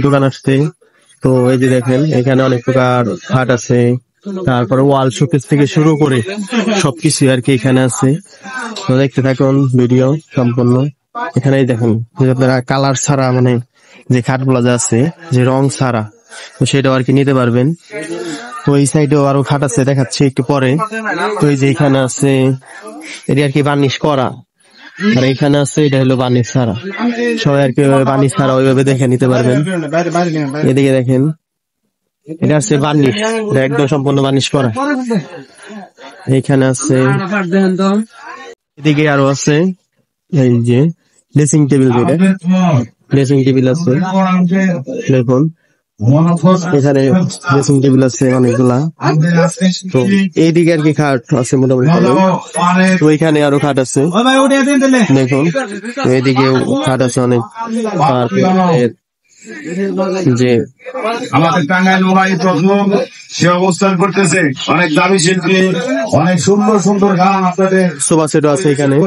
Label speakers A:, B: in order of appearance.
A: দোকান আসছে। তো এই যে দেখেন এখানে অনেক প্রকার খাট আছে, তারপরে ওয়াল শোকেস থেকে শুরু করে সবকিছু আর কি এখানে আছে। তো দেখতে থাকুন ভিডিও সম্পূর্ণ। এখানে দেখেন যে আপনারা কালার ছাড়া মানে যে খাটগুলো যে আছে যে রং ছাড়া, তো সেটাও আর কি নিতে পারবেন। তো এই সাইডেও আরো খাট আছে, দেখাচ্ছি একটু পরে। তো এই যে এখানে আছে এটি আর কি বার্নিশ করা, আর এখানে আছে এটা হলো বার্নিশ ছাড়া। সবাই আর কি বার্নিশ ছাড়া ওইভাবে দেখে নিতে পারবেন। এদিকে দেখেন এটা আছে বার্নিশ, এটা একদম সম্পূর্ণ বার্নিশ করা। এখানে আছে, এদিকে আরো আছে এই যে ড্রেসিং টেবিল, যেটা ড্রেসিং টেবিল আছে দেখুন। এখানে ড্রেসিং টেবিল আছে অনেকগুলা। তো এইদিকে আর কি খাট আছে মোটামুটি ভালো। তো এখানে আরো খাট আছে দেখুন, তো এইদিকে খাট আছে অনেক। যে
B: আমাদের টাঙ্গাইল মোবাইল প্রথম সে অবস্থান করতেছে, অনেক দামি শিল্পী, অনেক সুন্দর সুন্দর গান আপনাদের
A: সোফা সেটও আছে এখানে।